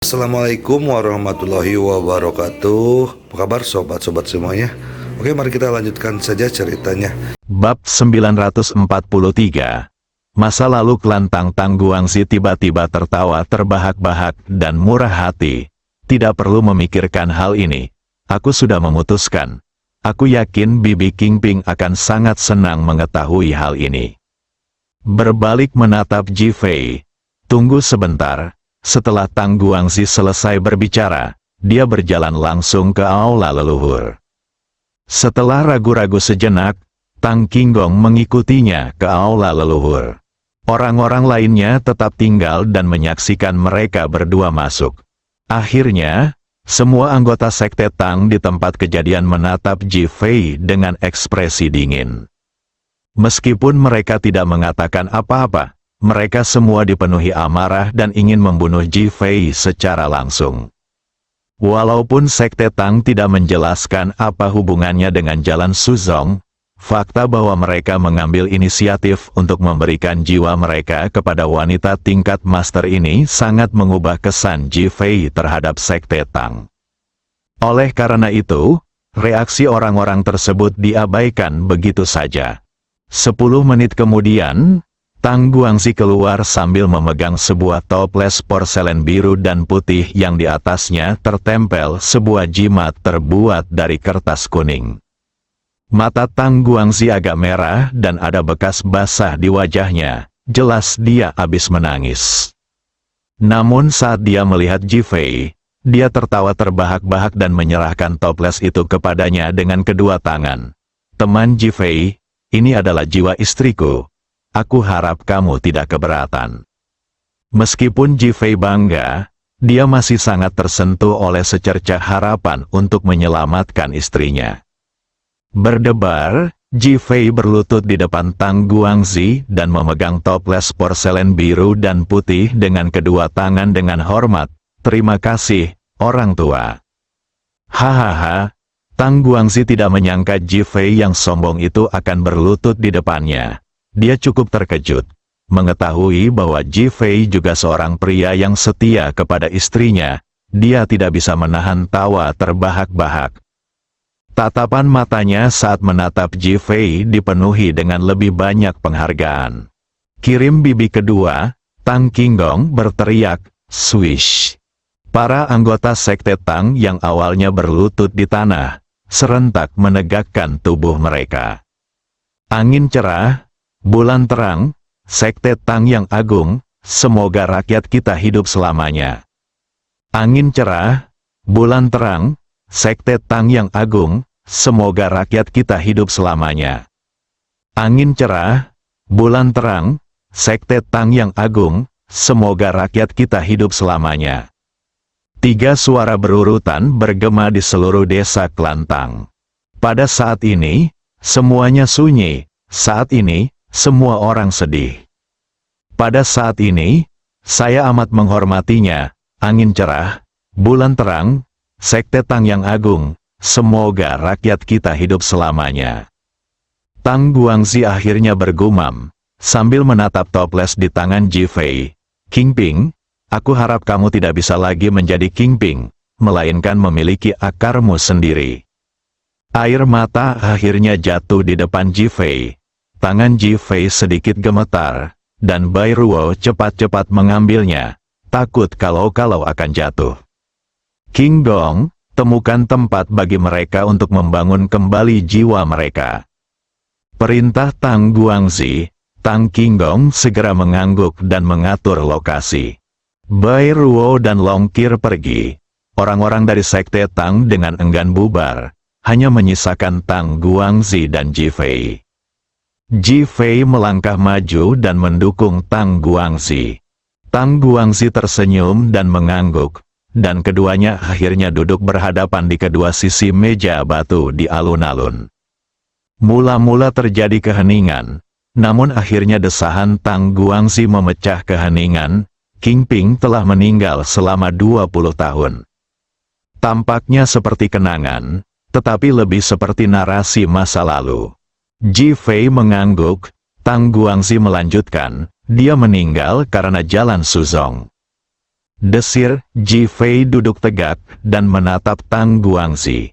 Assalamualaikum warahmatullahi wabarakatuh. Apa kabar sobat-sobat semuanya? Oke, mari kita lanjutkan saja ceritanya. Bab 943. Masa lalu Kelantang Tangguangsi tiba-tiba tertawa terbahak-bahak dan murah hati. Tidak perlu memikirkan hal ini. Aku sudah memutuskan. Aku yakin Bibi Kingping akan sangat senang mengetahui hal ini. Berbalik menatap Ji Fei. Tunggu sebentar. Setelah Tang Guangxi selesai berbicara, dia berjalan langsung ke aula leluhur. Setelah ragu-ragu sejenak, Tang Qinggong mengikutinya ke aula leluhur. Orang-orang lainnya tetap tinggal dan menyaksikan mereka berdua masuk. Akhirnya, semua anggota sekte Tang di tempat kejadian menatap Ji Fei dengan ekspresi dingin. Meskipun mereka tidak mengatakan apa-apa, mereka semua dipenuhi amarah dan ingin membunuh Ji Fei secara langsung. Walaupun sekte Tang tidak menjelaskan apa hubungannya dengan Jalan Suzong, fakta bahwa mereka mengambil inisiatif untuk memberikan jiwa mereka kepada wanita tingkat master ini sangat mengubah kesan Ji Fei terhadap sekte Tang. Oleh karena itu, reaksi orang-orang tersebut diabaikan begitu saja. 10 menit kemudian, Tang Guangxi keluar sambil memegang sebuah toples porselen biru dan putih yang di atasnya tertempel sebuah jimat terbuat dari kertas kuning. Mata Tang Guangxi agak merah dan ada bekas basah di wajahnya, jelas dia habis menangis. Namun saat dia melihat Ji Fei, dia tertawa terbahak-bahak dan menyerahkan toples itu kepadanya dengan kedua tangan. Teman Ji Fei, ini adalah jiwa istriku. Aku harap kamu tidak keberatan. Meskipun Ji Fei bangga, dia masih sangat tersentuh oleh secercah harapan untuk menyelamatkan istrinya. Berdebar, Ji Fei berlutut di depan Tang Guangxi dan memegang toples porselen biru dan putih dengan kedua tangan dengan hormat. Terima kasih, orang tua. Hahaha, Tang Guangxi tidak menyangka Ji Fei yang sombong itu akan berlutut di depannya. Dia cukup terkejut, mengetahui bahwa Ji Fei juga seorang pria yang setia kepada istrinya. Dia tidak bisa menahan tawa terbahak-bahak. Tatapan matanya saat menatap Ji Fei dipenuhi dengan lebih banyak penghargaan. Kirim bibi kedua, Tang Qinggong berteriak, swish. Para anggota sekte Tang yang awalnya berlutut di tanah, serentak menegakkan tubuh mereka. Angin cerah, bulan terang, sekte Tang yang agung, semoga rakyat kita hidup selamanya. Angin cerah, bulan terang, sekte Tang yang agung, semoga rakyat kita hidup selamanya. Angin cerah, bulan terang, sekte Tang yang agung, semoga rakyat kita hidup selamanya. 3 suara berurutan bergema di seluruh desa Kelantang. Pada saat ini, semuanya sunyi. Saat ini, semua orang sedih. Pada saat ini, saya amat menghormatinya. Angin cerah, bulan terang, sekte Tang yang agung, semoga rakyat kita hidup selamanya. Tang Guangxi akhirnya bergumam, sambil menatap toples di tangan Ji Fei. Kingping, aku harap kamu tidak bisa lagi menjadi Kingping, melainkan memiliki akarmu sendiri. Air mata akhirnya jatuh di depan Ji Fei. Tangan Ji Fei sedikit gemetar, dan Bai Ruo cepat-cepat mengambilnya, takut kalau-kalau akan jatuh. Qinggong, temukan tempat bagi mereka untuk membangun kembali jiwa mereka. Perintah Tang Guangxi, Tang Qinggong segera mengangguk dan mengatur lokasi. Bai Ruo dan Long Qir pergi. Orang-orang dari sekte Tang dengan enggan bubar, hanya menyisakan Tang Guangxi dan Ji Fei. Ji Fei melangkah maju dan mendukung Tang Guangxi. Tang Guangxi tersenyum dan mengangguk, dan keduanya akhirnya duduk berhadapan di kedua sisi meja batu di alun-alun. Mula-mula terjadi keheningan, namun akhirnya desahan Tang Guangxi memecah keheningan. Kingping telah meninggal selama 20 tahun. Tampaknya seperti kenangan, tetapi lebih seperti narasi masa lalu. Ji Fei mengangguk, Tang Guangxi melanjutkan, dia meninggal karena Jalan Suzong. Desir, Ji Fei duduk tegak dan menatap Tang Guangzi.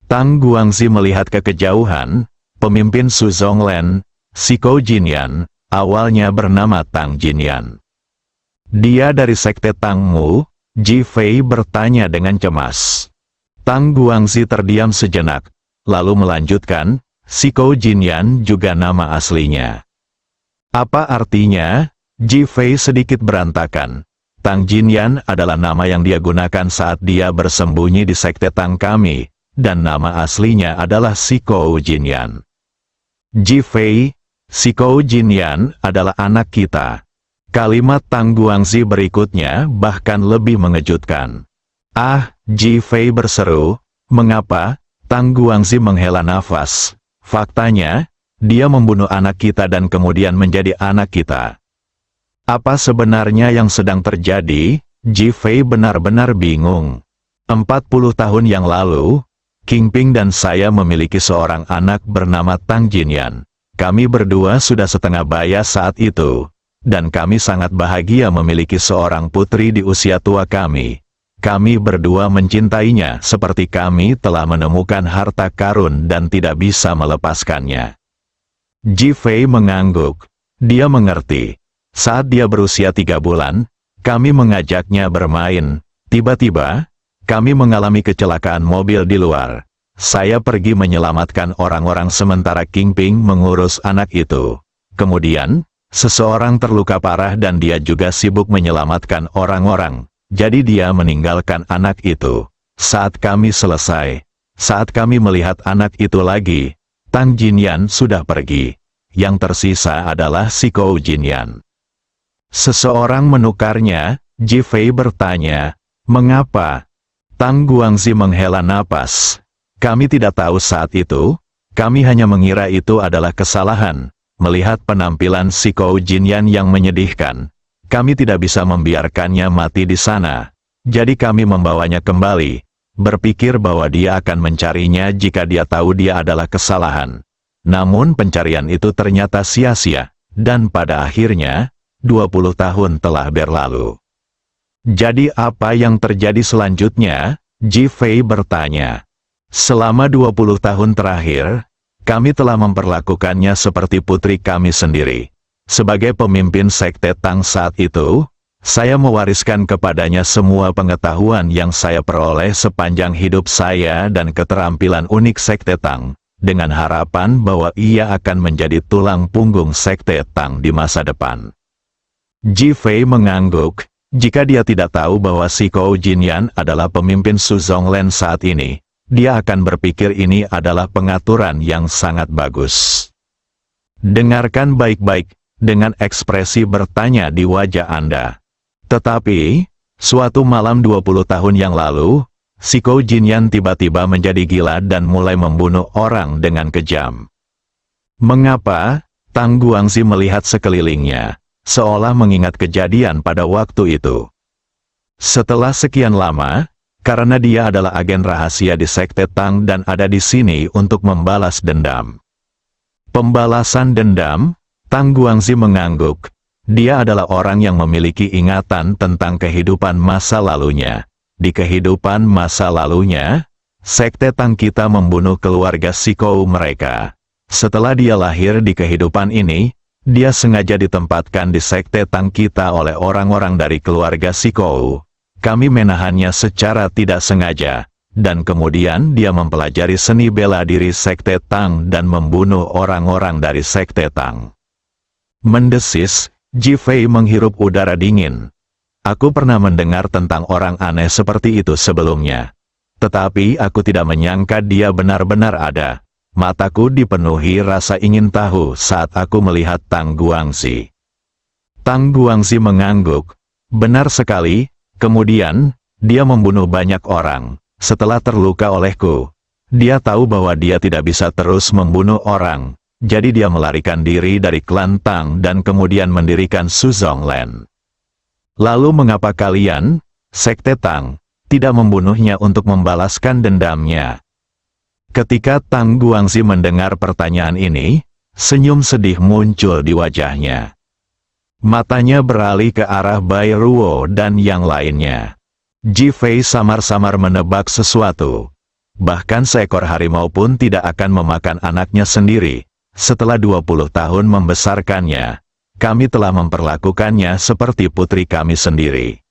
Tang Guangzi melihat ke kejauhan, pemimpin Su Zonglen, Siko Jinyan, awalnya bernama Tang Jinyan. Dia dari sekte Tang Mu. Ji Fei bertanya dengan cemas. Tang Guangzi terdiam sejenak, lalu melanjutkan, Siko Jinyan juga nama aslinya. Apa artinya? Ji Fei sedikit berantakan. Tang Jinyan adalah nama yang dia gunakan saat dia bersembunyi di sekte Tang kami, dan nama aslinya adalah Siko Jinyan. Ji Fei, Siko Jinyan adalah anak kita. Kalimat Tang Guangzi berikutnya bahkan lebih mengejutkan. Ah, Ji Fei berseru, mengapa? Tang Guangzi menghela nafas. Faktanya, dia membunuh anak kita dan kemudian menjadi anak kita. Apa sebenarnya yang sedang terjadi? Ji Fei benar-benar bingung. 40 tahun yang lalu, Qingping dan saya memiliki seorang anak bernama Tang Jinyan. Kami berdua sudah setengah baya saat itu, dan kami sangat bahagia memiliki seorang putri di usia tua kami. Kami berdua mencintainya seperti kami telah menemukan harta karun dan tidak bisa melepaskannya. Ji Fei mengangguk. Dia mengerti. Saat dia berusia 3 bulan, kami mengajaknya bermain. Tiba-tiba, kami mengalami kecelakaan mobil di luar. Saya pergi menyelamatkan orang-orang sementara Qingping mengurus anak itu. Kemudian, seseorang terluka parah dan dia juga sibuk menyelamatkan orang-orang. Jadi dia meninggalkan anak itu. Saat kami selesai, saat kami melihat anak itu lagi, Tang Jinyan sudah pergi. Yang tersisa adalah Siko Jinyan. Seseorang menukarnya. Ji Fei bertanya, mengapa? Tang Guangzi menghela napas. Kami tidak tahu saat itu, kami hanya mengira itu adalah kesalahan. Melihat penampilan Siko Jinyan yang menyedihkan, kami tidak bisa membiarkannya mati di sana. Jadi kami membawanya kembali, berpikir bahwa dia akan mencarinya jika dia tahu dia adalah kesalahan. Namun pencarian itu ternyata sia-sia, dan pada akhirnya, 20 tahun telah berlalu. Jadi apa yang terjadi selanjutnya? Ji Fei bertanya. Selama 20 tahun terakhir, kami telah memperlakukannya seperti putri kami sendiri. Sebagai pemimpin sekte Tang saat itu, saya mewariskan kepadanya semua pengetahuan yang saya peroleh sepanjang hidup saya dan keterampilan unik sekte Tang, dengan harapan bahwa ia akan menjadi tulang punggung sekte Tang di masa depan. Ji Fei mengangguk. Jika dia tidak tahu bahwa Siko Jinyan adalah pemimpin Su Zonglen saat ini, dia akan berpikir ini adalah pengaturan yang sangat bagus. Dengarkan baik-baik, dengan ekspresi bertanya di wajah Anda. Tetapi, suatu malam 20 tahun yang lalu, Siko Jinyan tiba-tiba menjadi gila dan mulai membunuh orang dengan kejam. Mengapa? Tang Guangzi melihat sekelilingnya, seolah mengingat kejadian pada waktu itu. Setelah sekian lama, karena dia adalah agen rahasia di sekte Tang dan ada di sini untuk membalas dendam. Pembalasan dendam? Tang Guangzi mengangguk. Dia adalah orang yang memiliki ingatan tentang kehidupan masa lalunya. Di kehidupan masa lalunya, sekte Tang kita membunuh keluarga Siko mereka. Setelah dia lahir di kehidupan ini, dia sengaja ditempatkan di sekte Tang kita oleh orang-orang dari keluarga Siko. Kami menahannya secara tidak sengaja, dan kemudian dia mempelajari seni bela diri sekte Tang dan membunuh orang-orang dari sekte Tang. Mendesis, Ji Fei menghirup udara dingin. Aku pernah mendengar tentang orang aneh seperti itu sebelumnya. Tetapi aku tidak menyangka dia benar-benar ada. Mataku dipenuhi rasa ingin tahu saat aku melihat Tang Guangzi. Tang Guangzi mengangguk. Benar sekali, kemudian, dia membunuh banyak orang. Setelah terluka olehku, dia tahu bahwa dia tidak bisa terus membunuh orang. Jadi dia melarikan diri dari klan Tang dan kemudian mendirikan Su Zonglen. Lalu mengapa kalian, sekte Tang, tidak membunuhnya untuk membalaskan dendamnya? Ketika Tang Guangzi mendengar pertanyaan ini, senyum sedih muncul di wajahnya. Matanya beralih ke arah Bai Ruo dan yang lainnya. Ji Fei samar-samar menebak sesuatu. Bahkan seekor harimau pun tidak akan memakan anaknya sendiri. Setelah 20 tahun membesarkannya, kami telah memperlakukannya seperti putri kami sendiri.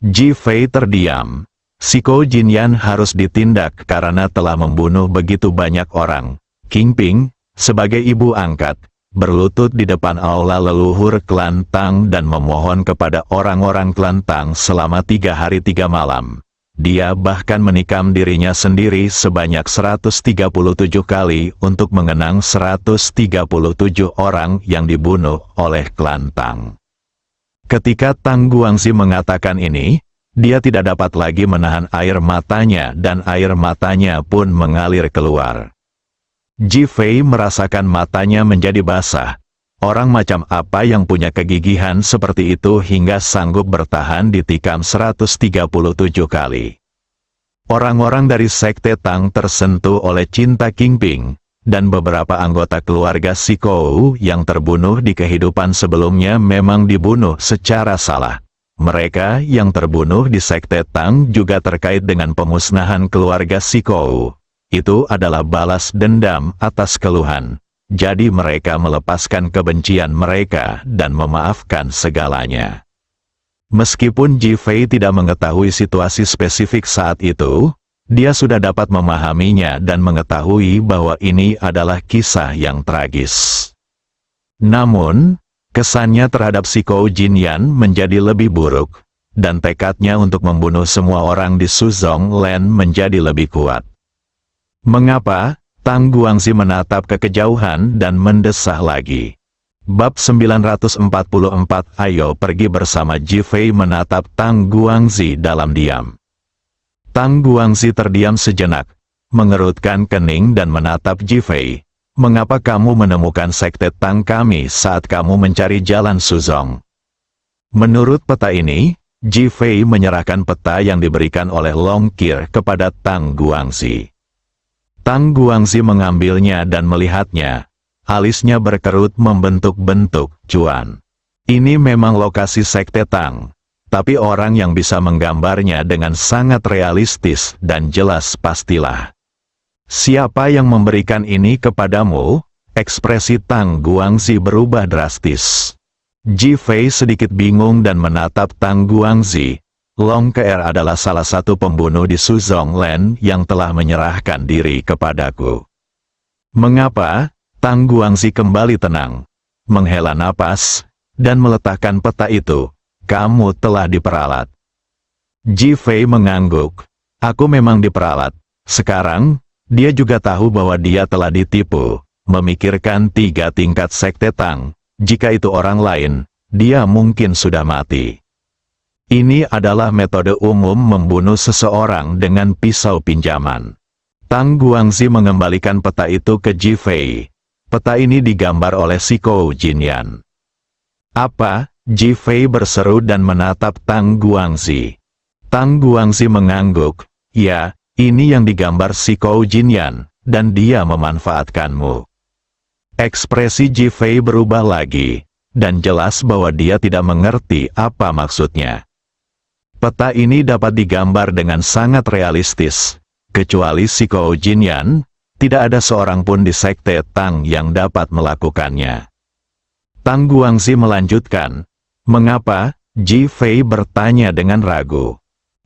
Ji Fei terdiam. Siko Jinyan harus ditindak karena telah membunuh begitu banyak orang. Qingping, sebagai ibu angkat, berlutut di depan aula leluhur klan Tang dan memohon kepada orang-orang klan Tang selama 3 hari 3 malam. Dia bahkan menikam dirinya sendiri sebanyak 137 kali untuk mengenang 137 orang yang dibunuh oleh klan Tang. Ketika Tang Guangxi mengatakan ini, dia tidak dapat lagi menahan air matanya dan air matanya pun mengalir keluar. Ji Fei merasakan matanya menjadi basah. Orang macam apa yang punya kegigihan seperti itu hingga sanggup bertahan ditikam 137 kali. Orang-orang dari Sekte Tang tersentuh oleh cinta Qingping, dan beberapa anggota keluarga Sikou yang terbunuh di kehidupan sebelumnya memang dibunuh secara salah. Mereka yang terbunuh di Sekte Tang juga terkait dengan pemusnahan keluarga Sikou. Itu adalah balas dendam atas keluhan. Jadi mereka melepaskan kebencian mereka dan memaafkan segalanya. Meskipun Ji Fei tidak mengetahui situasi spesifik saat itu, dia sudah dapat memahaminya dan mengetahui bahwa ini adalah kisah yang tragis. Namun, kesannya terhadap Siko Jinyan menjadi lebih buruk, dan tekadnya untuk membunuh semua orang di Suzong Land menjadi lebih kuat. Mengapa? Tang Guangxi menatap ke kejauhan dan mendesah lagi. Bab 944. Ayo pergi bersama. Ji Fei menatap Tang Guangxi dalam diam. Tang Guangxi terdiam sejenak, mengerutkan kening dan menatap Ji Fei. Mengapa kamu menemukan sekte Tang kami saat kamu mencari jalan Suzong? Menurut peta ini, Ji Fei menyerahkan peta yang diberikan oleh Long Qir kepada Tang Guangxi. Tang Guangxi mengambilnya dan melihatnya. Alisnya berkerut membentuk bentuk cuan. Ini memang lokasi sekte Tang, tapi orang yang bisa menggambarnya dengan sangat realistis dan jelas pastilah. Siapa yang memberikan ini kepadamu? Ekspresi Tang Guangxi berubah drastis. Ji Fei sedikit bingung dan menatap Tang Guangxi. Long Qir adalah salah satu pembunuh di Suzong Land yang telah menyerahkan diri kepadaku. Mengapa? Tang Guangxi kembali tenang, menghela napas, dan meletakkan peta itu. Kamu telah diperalat. Ji Fei mengangguk. Aku memang diperalat. Sekarang, dia juga tahu bahwa dia telah ditipu. Memikirkan 3 tingkat sekte Tang. Jika itu orang lain, dia mungkin sudah mati. Ini adalah metode umum membunuh seseorang dengan pisau pinjaman. Tang Guangxi mengembalikan peta itu ke Ji Fei. Peta ini digambar oleh Siko Jinyan. Apa? Ji Fei berseru dan menatap Tang Guangxi. Tang Guangxi mengangguk. Ya, ini yang digambar Siko Jinyan, dan dia memanfaatkanmu. Ekspresi Ji Fei berubah lagi, dan jelas bahwa dia tidak mengerti apa maksudnya. Peta ini dapat digambar dengan sangat realistis. Kecuali Siko Jinyan, tidak ada seorang pun di sekte Tang yang dapat melakukannya. Tang Guangxi melanjutkan. Mengapa? Ji Fei bertanya dengan ragu.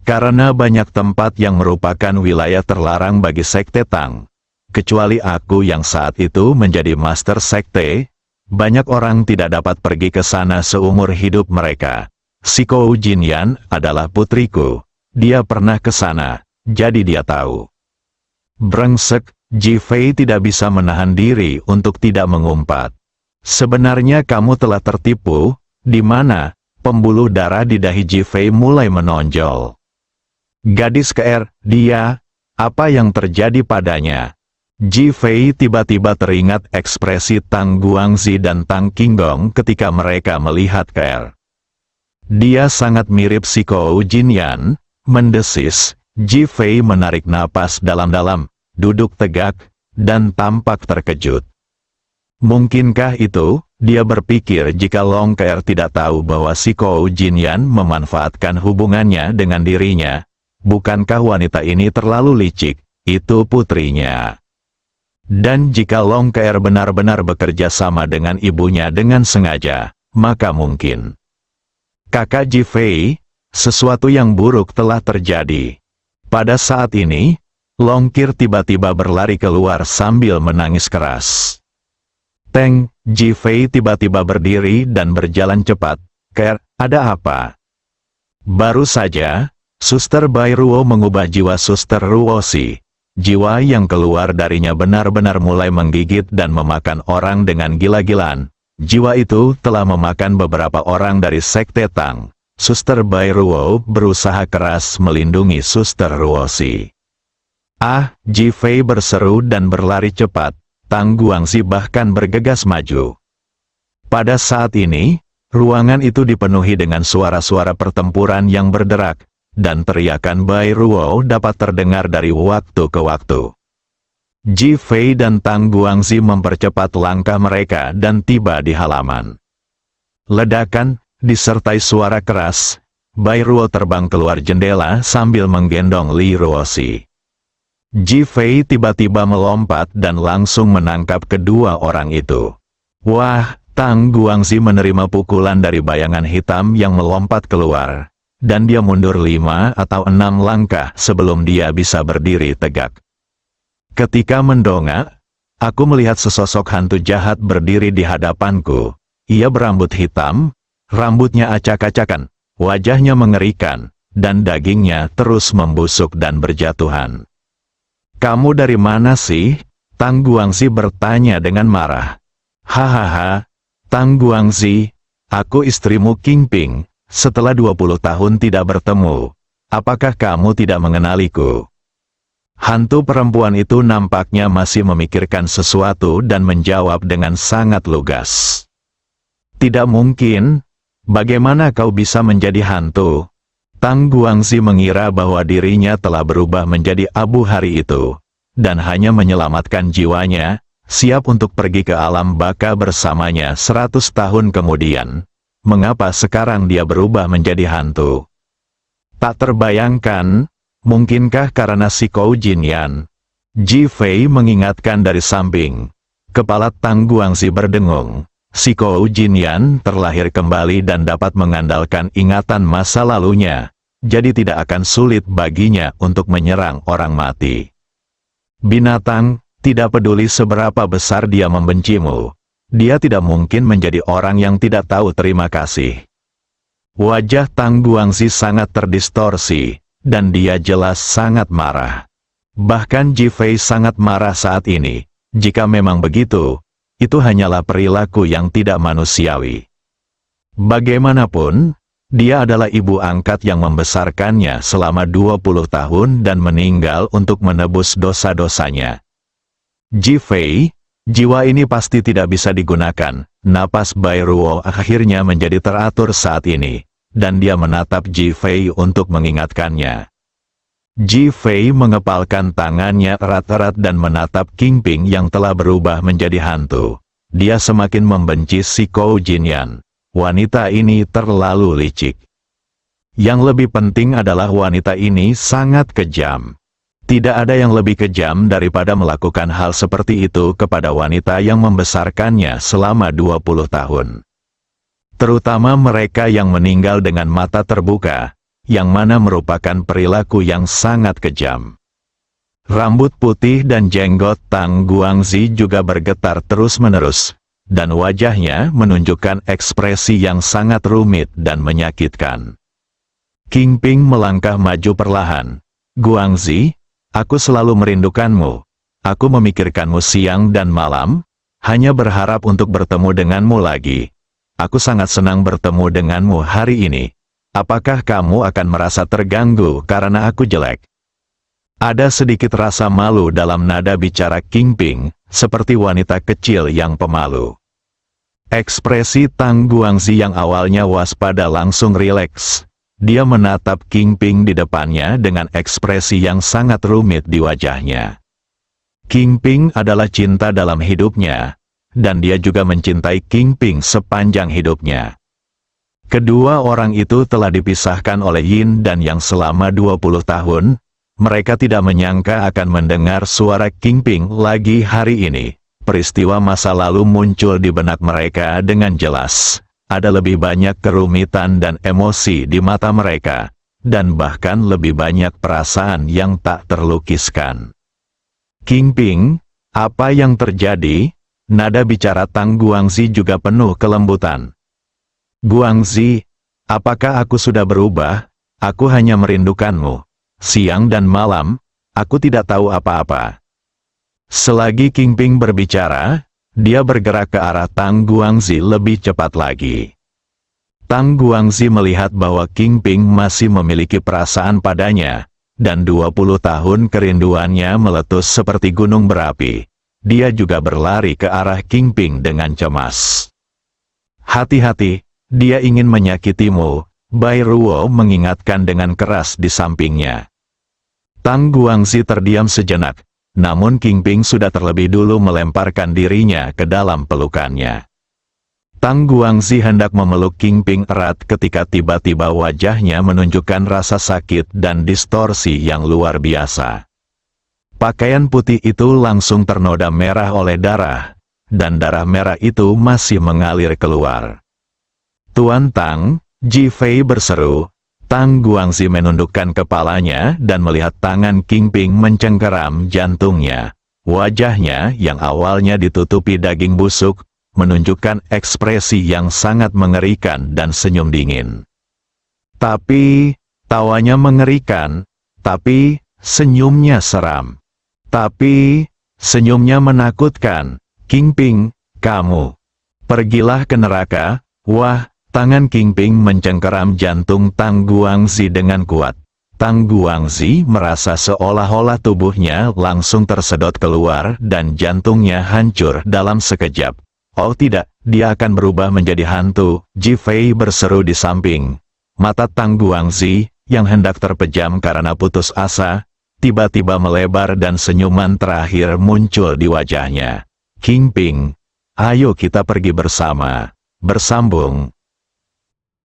Karena banyak tempat yang merupakan wilayah terlarang bagi sekte Tang. Kecuali aku yang saat itu menjadi master sekte, banyak orang tidak dapat pergi ke sana seumur hidup mereka. Siko Jinyan adalah putriku. Dia pernah ke sana, jadi dia tahu. Brengsek, Ji Fei tidak bisa menahan diri untuk tidak mengumpat. Sebenarnya kamu telah tertipu. Di mana? Pembuluh darah di dahi Ji Fei mulai menonjol. Gadis KR, dia, apa yang terjadi padanya? Ji Fei tiba-tiba teringat ekspresi Tang Guangxi dan Tang Qinggong ketika mereka melihat KR. Dia sangat mirip Siko Jinyan, mendesis. Ji Fei menarik napas dalam-dalam, duduk tegak, dan tampak terkejut. Mungkinkah itu? Dia berpikir jika Long Keer tidak tahu bahwa si Kou Jinyan memanfaatkan hubungannya dengan dirinya. Bukankah wanita ini terlalu licik? Itu putrinya. Dan jika Long Keer benar-benar bekerja sama dengan ibunya dengan sengaja, maka mungkin kakak Ji Fei, sesuatu yang buruk telah terjadi. Pada saat ini, Long Keer tiba-tiba berlari keluar sambil menangis keras. Teng, Ji Fei tiba-tiba berdiri dan berjalan cepat. Keer, ada apa? Baru saja, Suster Bai Ruo mengubah jiwa Suster Ruosi. Jiwa yang keluar darinya benar-benar mulai menggigit dan memakan orang dengan gila-gilaan. Jiwa itu telah memakan beberapa orang dari Sekte Tang. Suster Bai Ruo berusaha keras melindungi Suster Ruosi. Ah, Ji Fei berseru dan berlari cepat. Tang Guangxi bahkan bergegas maju. Pada saat ini, ruangan itu dipenuhi dengan suara-suara pertempuran yang berderak, dan teriakan Bai Ruo dapat terdengar dari waktu ke waktu. Ji Fei dan Tang Guangxi mempercepat langkah mereka dan tiba di halaman. Ledakan, disertai suara keras, Bai Ruo terbang keluar jendela sambil menggendong Li Ruosi. Ji Fei tiba-tiba melompat dan langsung menangkap kedua orang itu. Wah, Tang Guangxi menerima pukulan dari bayangan hitam yang melompat keluar, dan dia mundur 5 atau 6 langkah sebelum dia bisa berdiri tegak. Ketika mendongak, aku melihat sesosok hantu jahat berdiri di hadapanku. Ia berambut hitam, rambutnya acak-acakan, wajahnya mengerikan, dan dagingnya terus membusuk dan berjatuhan. Kamu dari mana sih? Tang Guangxi bertanya dengan marah. Hahaha, Tang Guangxi, aku istrimu Qing Ping, setelah 20 tahun tidak bertemu. Apakah kamu tidak mengenaliku? Hantu perempuan itu nampaknya masih memikirkan sesuatu dan menjawab dengan sangat lugas. Tidak mungkin, bagaimana kau bisa menjadi hantu? Tang Guangxi mengira bahwa dirinya telah berubah menjadi abu hari itu, dan hanya menyelamatkan jiwanya, siap untuk pergi ke alam baka bersamanya 100 tahun kemudian. Mengapa sekarang dia berubah menjadi hantu? Tak terbayangkan, mungkinkah karena si Kou Jinyan? Ji Fei mengingatkan dari samping. Kepala Tang Guangxi berdengung. Si Kou Jinyan terlahir kembali dan dapat mengandalkan ingatan masa lalunya, jadi tidak akan sulit baginya untuk menyerang orang mati. Binatang, tidak peduli seberapa besar dia membencimu, dia tidak mungkin menjadi orang yang tidak tahu terima kasih. Wajah Tang Guangxi sangat terdistorsi, dan dia jelas sangat marah. Bahkan Ji Fei sangat marah saat ini. Jika memang begitu, itu hanyalah perilaku yang tidak manusiawi. Bagaimanapun, dia adalah ibu angkat yang membesarkannya selama 20 tahun dan meninggal untuk menebus dosa-dosanya. Ji Fei, jiwa ini pasti tidak bisa digunakan. Napas Bai Ruo akhirnya menjadi teratur saat ini, dan dia menatap Ji Fei untuk mengingatkannya. Ji Fei mengepalkan tangannya erat-erat dan menatap Qing Ping yang telah berubah menjadi hantu. Dia semakin membenci si Kou Jinyan. Wanita ini terlalu licik. Yang lebih penting adalah wanita ini sangat kejam. Tidak ada yang lebih kejam daripada melakukan hal seperti itu kepada wanita yang membesarkannya selama 20 tahun. Terutama mereka yang meninggal dengan mata terbuka, yang mana merupakan perilaku yang sangat kejam. Rambut putih dan jenggot Tang Guangxi juga bergetar terus-menerus, dan wajahnya menunjukkan ekspresi yang sangat rumit dan menyakitkan. Qing Ping melangkah maju perlahan. Guangxi, aku selalu merindukanmu. Aku memikirkanmu siang dan malam, hanya berharap untuk bertemu denganmu lagi. Aku sangat senang bertemu denganmu hari ini. Apakah kamu akan merasa terganggu karena aku jelek? Ada sedikit rasa malu dalam nada bicara Qing Ping, seperti wanita kecil yang pemalu. Ekspresi Tang Guangxi yang awalnya waspada langsung rileks. Dia menatap Qing Ping di depannya dengan ekspresi yang sangat rumit di wajahnya. Qing Ping adalah cinta dalam hidupnya. dan dia juga mencintai King Ping sepanjang hidupnya. Kedua orang itu telah dipisahkan oleh Yin dan Yang selama 20 tahun. Mereka tidak menyangka akan mendengar suara King Ping lagi hari ini. Peristiwa masa lalu muncul di benak mereka dengan jelas. Ada lebih banyak kerumitan dan emosi di mata mereka, dan bahkan lebih banyak perasaan yang tak terlukiskan. King Ping, apa yang terjadi? Nada bicara Tang Guangzi juga penuh kelembutan. Guangzi, apakah aku sudah berubah? Aku hanya merindukanmu. Siang dan malam, aku tidak tahu apa-apa. Selagi King Ping berbicara, dia bergerak ke arah Tang Guangzi lebih cepat lagi. Tang Guangzi melihat bahwa King Ping masih memiliki perasaan padanya, dan 20 tahun kerinduannya meletus seperti gunung berapi. Dia juga berlari ke arah King Ping dengan cemas. Hati-hati, dia ingin menyakitimu, Bai Ruo mengingatkan dengan keras di sampingnya. Tang Guangzi terdiam sejenak. Namun King Ping sudah terlebih dulu melemparkan dirinya ke dalam pelukannya. Tang Guangzi hendak memeluk King Ping erat ketika tiba-tiba wajahnya menunjukkan rasa sakit dan distorsi yang luar biasa. Pakaian putih itu langsung ternoda merah oleh darah, dan darah merah itu masih mengalir keluar. Tuan Tang, Ji Fei berseru. Tang Guangzi menundukkan kepalanya dan melihat tangan King Ping mencengkeram jantungnya. Wajahnya yang awalnya ditutupi daging busuk, menunjukkan ekspresi yang sangat mengerikan dan senyum dingin. Tapi, tawanya mengerikan, tapi, senyumnya seram. Tapi, senyumnya menakutkan. King Ping, kamu pergilah ke neraka. Wah! Tangan King Ping mencengkeram jantung Tang Guangzi dengan kuat. Tang Guangzi merasa seolah-olah tubuhnya langsung tersedot keluar dan jantungnya hancur dalam sekejap. Oh tidak, dia akan berubah menjadi hantu, Ji Fei berseru di samping. Mata Tang Guangzi, yang hendak terpejam karena putus asa, tiba-tiba melebar dan senyuman terakhir muncul di wajahnya. King Ping, ayo kita pergi bersama. Bersambung.